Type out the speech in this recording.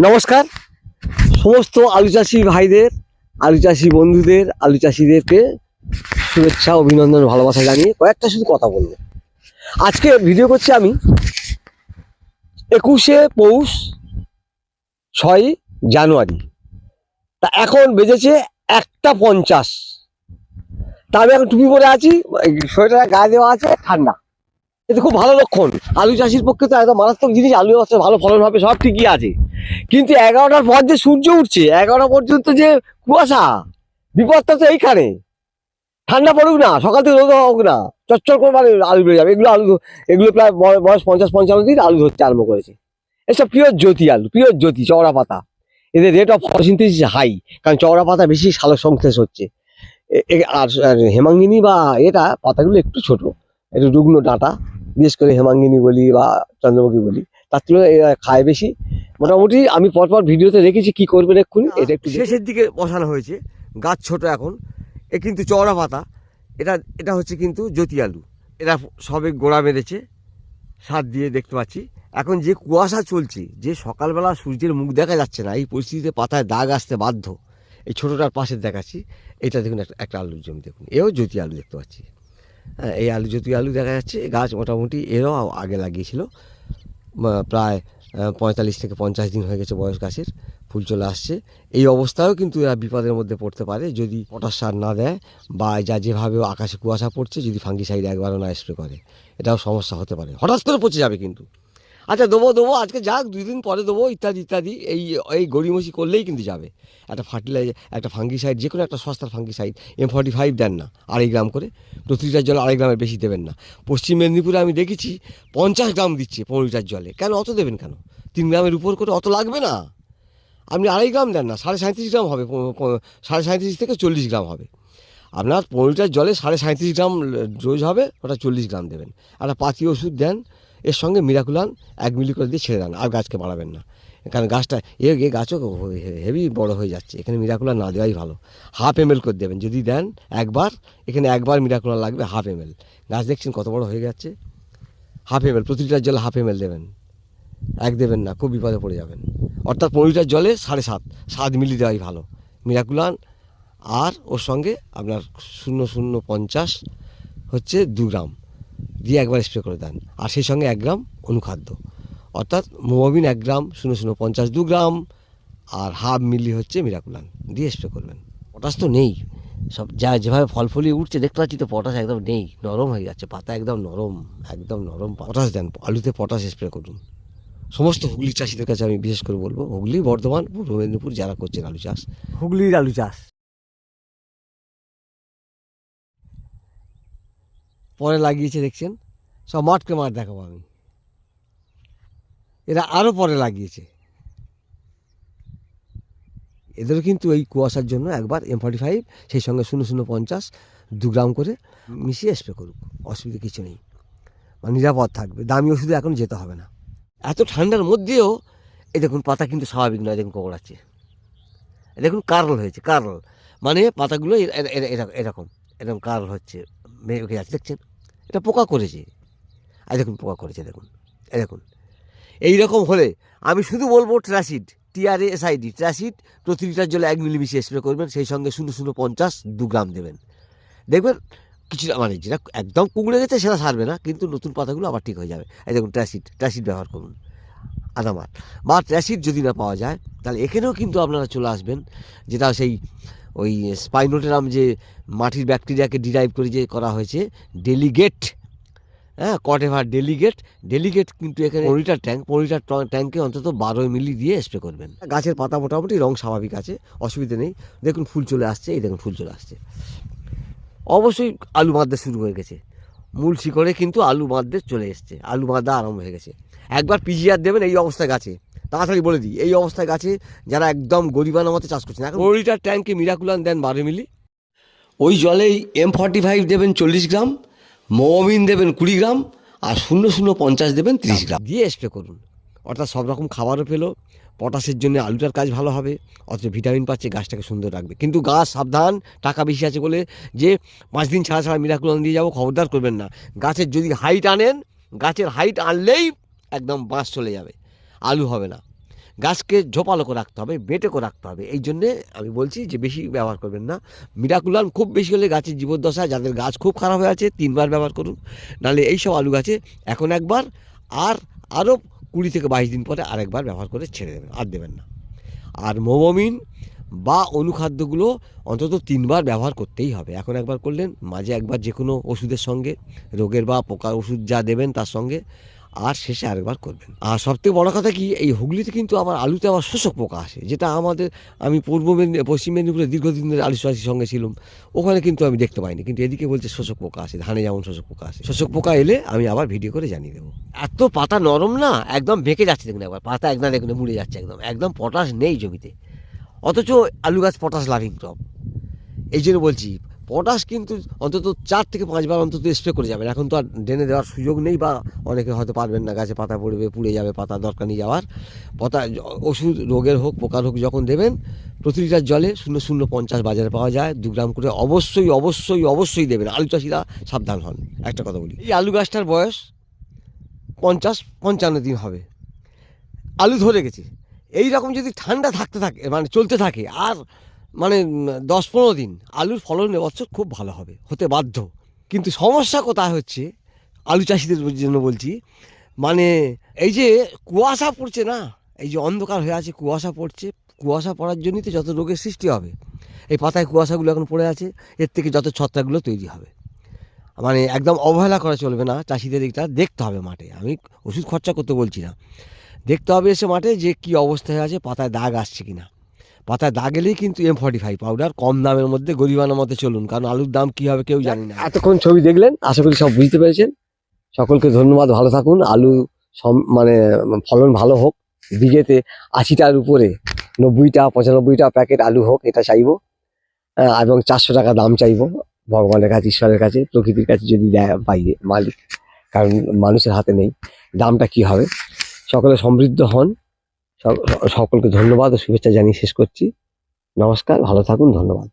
নমস্কার সমস্ত আলু চাষি ভাইদের, আলু চাষি বন্ধুদের, আলু চাষিদেরকে শুভেচ্ছা, অভিনন্দন, ভালোবাসা জানিয়ে কয়েকটা শুধু কথা বলবো। আজকে ভিডিও করছি আমি 21শে পৌষ 6ই জানুয়ারি। তা এখন বেজেছে 1:50। তা আমি এখন টুপি পরে আছি, সোয়েটার গায়ে দেওয়া আছে, ঠান্ডা। এটা খুব ভালো লক্ষণ। আলু চাষির পক্ষে তো একদম মারাত্মক জিনিস। আলু চাষে ভালো ফলন হবে, সব ঠিকই আছে, কিন্তু 11টার পর যে সূর্য উঠছে, 11টা পর্যন্ত যে কুয়াশা, বিপদটা তো এইখানে। ঠান্ডা পড়ুক না, সকাল থেকে রোদ হোক না, চচ্চর করে মানে আলু বেড়ে যাবে। এগুলো প্রায় বয়স 50-55 দিন আলু ধরতে আরম্ভ করেছে। এসব পিওর জ্যোতি আলু, পিওর জ্যোতি, চওড়া পাতা। এদের রেট অফ ফটোসিনথেসিস হাই, কারণ চওড়া পাতা বেশি সালোক সংশ্লেষ হচ্ছে। আর হেমাঙ্গিনী বা এটা পাতাগুলো একটু ছোট, একটু রুগ্ন ডাঁটা, বিশেষ করে হেমাঙ্গিনী বলি বা চন্দ্রমুখী বলি, তার তুলনায় এরা খায় বেশি। মোটামুটি আমি পরপর ভিডিওতে রেখেছি কি করবেন এক্ষুনি। এটা একটু শেষের দিকে বসানো হয়েছে, গাছ ছোট এখন। এ কিন্তু চওড়া পাতা, এটা হচ্ছে কিন্তু জ্যোতি আলু। এরা সবে গোড়া বেঁধেছে, সার দিয়ে দেখতে পাচ্ছি। এখন যে কুয়াশা চলছে, যে সকালবেলা সূর্যের মুখ দেখা যাচ্ছে না, এই পরিস্থিতিতে পাতায় দাগ আসতে বাধ্য। এই ছোটোটার পাশে দেখাচ্ছি, এটা দেখুন একটা আলুর জমি, দেখুন এও জ্যোতি আলু দেখতে পাচ্ছি। হ্যাঁ, এই আলু জ্যোতি আলু দেখা যাচ্ছে। গাছ মোটামুটি এরও আগে লাগিয়েছিল, প্রায় 45 থেকে 50 দিন হয়ে গেছে বয়স গাছের, ফুল চলে আসছে। এই অবস্থায়ও কিন্তু এরা বিপদের মধ্যে পড়তে পারে যদি পটাশ সার না দেয়, বা যেভাবে আকাশে কুয়াশা পড়ছে, যদি ফাঙ্গিসাইড একবারও না স্প্রে করে, এটাও সমস্যা হতে পারে। হঠাৎ করে পচে যাবে কিন্তু। আচ্ছা দেবো আজকে যাক, 2 দিন পরে দেবো, ইত্যাদি ইত্যাদি, এই গড়িমসি করলেই কিন্তু যাবে। একটা ফার্টিলাইজার, একটা ফাঙ্গিসাইড, যে কোনো একটা সস্তার ফাঙ্গিসাইড, M45 দেন না 2.5 গ্রাম করে, প্রতি লিটার জলে 2.5 গ্রামের বেশি দেবেন না। পশ্চিম মেদিনীপুরে আমি দেখেছি 50 গ্রাম দিচ্ছে 15 লিটার জলে। কেন অত দেবেন কেন? 3 গ্রামের উপর করে অত লাগবে না। আপনি 2.5 গ্রাম দেন না, 37.5 গ্রাম হবে, 37.5 থেকে 40 গ্রাম হবে। আপনার 15 লিটার জলে 37.5 গ্রাম ডোজ হবে, ওটা 40 গ্রাম দেবেন। একটা পাতি ওষুধ দেন, এর সঙ্গে মিরাকুলান 1 মিলি করে দিয়ে ছেড়ে দেন, আর গাছকে বাড়াবেন না। কারণ গাছটা গাছও হেভি বড় হয়ে যাচ্ছে। এখানে মিরাকুলান না দেওয়াই ভালো। 1/2 ml করে দেবেন যদি দেন একবার। এখানে একবার মিরাকুলান লাগবে 1/2 ml। গাছ দেখছেন কত বড় হয়ে যাচ্ছে। 1/2 ml, প্রতি লিটার জলে 1/2 ml দেবেন, এক দেবেন না, খুব বিপদে পড়ে যাবেন। অর্থাৎ 15 লিটার জলে 7.5 মিলি দেওয়াই ভালো মিরাকুলান। আর ওর সঙ্গে আপনার 0.050 হচ্ছে 2 গ্রাম দিয়ে একবার স্প্রে করে দেন। আর সেই সঙ্গে 1 গ্রাম অনুখাদ্য, অর্থাৎ মোবাবিন 1 গ্রাম, 0.050 2 গ্রাম, আর 1/2 মিলি হচ্ছে মিরাকুলান দিয়ে স্প্রে করবেন। পটাশ তো নেই, সব যেভাবে ফল ফলিয়ে উঠছে দেখতে পাচ্ছি, তো পটাশ একদম নেই, নরম হয়ে যাচ্ছে পাতা, একদম নরম, একদম নরম। পটাশ দেন, আলুতে পটাশ স্প্রে করুন। সমস্ত হুগলি চাষিদের কাছে আমি বিশেষ করে বলবো, হুগলি, বর্ধমান, পূর্ব মেদিনীপুর যারা করছেন আলু চাষ, হুগলির আলু চাষ। পরে লাগিয়েছে দেখছেন, সব মাঠকে মাঠ দেখাবো আমি। এরা আরও পরে লাগিয়েছে। এদেরও কিন্তু এই কুয়াশার জন্য একবার M45, সেই সঙ্গে 0.050 2 গ্রাম করে মিশিয়ে স্প্রে করুক, অসুবিধা কিছু নেই, মানে নিরাপদ থাকবে। দামি ওষুধে এখন যেতে হবে না। এত ঠান্ডার মধ্যেও এই দেখুন পাতা কিন্তু স্বাভাবিক নয়, দেখুন কোকড়াচ্ছে, দেখুন কার্ল হয়েছে, কার্ল মানে পাতাগুলো এরকম এরকম কার্ল হচ্ছে, মেঘে যাচ্ছে, দেখছেন? এটা পোকা করেছে, আর দেখুন পোকা করেছে, দেখুন এই দেখুন। এইরকম হলে আমি শুধু বলবো ট্রাসিড, TRASID, ট্রাসিড প্রতি লিটার জলে 1 মিলি মিশিয়ে স্প্রে করবেন, সেই সঙ্গে 0.050 2 গ্রাম দেবেন। দেখবেন কিছুটা, মানে যেটা একদম কুঁকড়ে গেছে সেটা সারবে না, কিন্তু নতুন পাতাগুলো আবার ঠিক হয়ে যাবে। এই দেখুন ট্রাসিড ব্যবহার করুন, আদামার বা ট্রাসিড যদি না পাওয়া যায়, তাহলে এখানেও কিন্তু আপনারা চলে আসবেন, যেটা সেই ওই স্পাইনোটেরাম, যে মাটির ব্যাকটেরিয়াকে ডিরাইভ করে যে করা হয়েছে, ডেলিগেট, হ্যাঁ, কটেভার ডেলিগেট কিন্তু এখানে 15 লিটার ট্যাঙ্কে অন্তত 12 মিলি দিয়ে স্প্রে করবেন। গাছের পাতা মোটামুটি রং স্বাভাবিক আছে, অসুবিধা নেই। দেখুন ফুল চলে আসছে, এই দেখুন ফুল চলে আসছে। অবশ্যই আলু বাঁধতে শুরু হয়ে গেছে, মূল শিকড়ে কিন্তু আলু বাঁধতে চলে এসছে, আলু বাঁধা আরম্ভ হয়ে গেছে। একবার পিজিআর দেবেন এই অবস্থায় গাছে, তাড়াতাড়ি বলে দিই, এই অবস্থায় গাছে যারা একদম গরিবানা মতো চাষ করছেন, এখন 15 লিটার ট্যাঙ্কে মিরাকুলান দেন 12 মিলি, ওই জলেই M45 দেবেন 40 গ্রাম, মোবামিন দেবেন 20 গ্রাম, আর 0.050 দেবেন 30 গ্রাম দিয়ে স্প্রে করুন। অর্থাৎ সব রকম খাবারও পেলো, পটাশের জন্য আলুটার কাজ ভালো হবে, অথচ ভিটামিন পাচ্ছে, গাছটাকে সুন্দর রাখবে। কিন্তু গাছ সাবধান, টাকা বেশি আছে বলে যে 5 দিন ছাড়া ছাড়া মিরাকুলান দিয়ে যাবো, খবরদার করবেন না। গাছের যদি হাইট আনেন, গাছের হাইট আনলেই একদম বাঁশ চলে যাবে, আলু হবে না। গাছকে ঝোপালো করে রাখতে হবে, বেটে করে রাখতে হবে। এই জন্যে আমি বলছি যে বেশি ব্যবহার করবেন না। মিরাকুলাম খুব বেশি হলে গাছের জীবদ্দশা, যাদের গাছ খুব খারাপ হয়ে আছে 3বার ব্যবহার করুন। নাহলে এইসব আলু গাছে এখন একবার, আর আরও 20 থেকে 22 দিন পরে আরেকবার ব্যবহার করে ছেড়ে দেবেন, আর দেবেন না। আর মোমোমিন বা অনুখাদ্যগুলো অন্তত 3বার ব্যবহার করতেই হবে। এখন একবার করলেন, মাঝে একবার যে কোনো ওষুধের সঙ্গে, রোগের বা পোকার ওষুধ যা দেবেন তার সঙ্গে, আর শেষে আরেকবার করবেন। আর সবথেকে বড় কথা কি, এই হুগলিতে কিন্তু আবার আলুতে আবার শোষক পোকা আসে, যেটা আমি পশ্চিম মেদিনীপুরে দীর্ঘদিন ধরে আলু চাষির সঙ্গে ছিলাম, ওখানে কিন্তু আমি দেখতে পাইনি, কিন্তু এদিকে বলছে শোষক পোকা আসে, ধানে যেমন শোষক পোকা আসে। শোষক পোকা এলে আমি আবার ভিডিও করে জানিয়ে দেবো। এত পাতা নরম না, একদম বেঁকে যাচ্ছে, দেখুন একবার পাতা একদম দেখুন মুড়ে যাচ্ছে, একদম একদম পটাশ নেই জমিতে, অথচ আলু গাছ পটাশ লাভিং ক্রপ। এই জন্য বলছি পটাশ কিন্তু অন্তত 4 থেকে 5 বার অন্তত স্প্রে করে যাবেন। এখন তো আর ড্রেনে দেওয়ার সুযোগ নেই, বা অনেকে হয়তো পারবেন না, গাছে পাতা পড়বে, পুড়ে যাবে, পাতা দরকার নেই যাওয়ার। পাতা ওষুধ রোগের হোক পোকার হোক যখন দেবেন, প্রতি লিটার জলে 0.050 বাজারে পাওয়া যায়, 2 গ্রাম করে অবশ্যই অবশ্যই অবশ্যই দেবেন। আলু চাষিরা সাবধান হন। একটা কথা বলি, এই আলু গাছটার বয়স 50-55 দিন হবে, আলু ধরে গেছে। এই রকম যদি ঠান্ডা থাকতে থাকে, মানে চলতে থাকে, আর 10-15 দিন, আলুর ফলন এবছর খুব ভালো হবে, হতে বাধ্য। কিন্তু সমস্যা কোথায় হচ্ছে, আলু চাষিদের জন্য বলছি, এই যে কুয়াশা পড়ছে না, এই যে অন্ধকার হয়ে আছে, কুয়াশা পড়ছে, কুয়াশা পড়ার জন্যই তো যত রোগের সৃষ্টি হবে। এই পাতায় কুয়াশাগুলো এখন পড়ে আছে, এর থেকে যত ছত্রাকগুলো তৈরি হবে। একদম অবহেলা করা চলবে না, চাষিদের এটা দেখতে হবে মাঠে। আমি ওষুধ খরচা করতে বলছি না, দেখতে হবে এসে মাঠে যে কী অবস্থায় আছে, পাতায় দাগ আসছে কিনা। পাতায় দাগ এলেই কিন্তু M45 পাউডার কম দামের মধ্যে গরিবানার মধ্যে চলুন, কারণ আলুর দাম কী হবে কেউ জানি না। এতক্ষণ ছবি দেখলেন, আশা করি সব বুঝতে পেরেছেন। সকলকে ধন্যবাদ, ভালো থাকুন। আলু ফলন ভালো হোক, বিঘেতে 80টার উপরে 90টা 95টা প্যাকেট আলু হোক, এটা চাইবো। এবং 400 টাকা দাম চাইবো ভগবানের কাছে, ঈশ্বরের কাছে, প্রকৃতির কাছে যদি দেয় পাইয়ে মালিক, কারণ মানুষের হাতে নেই। দামটা কি হবে। সকলে সমৃদ্ধ হন। সকলকে ধন্যবাদ ও শুভেচ্ছা জানিয়ে শেষ করছি। নমস্কার, ভালো থাকুন, ধন্যবাদ।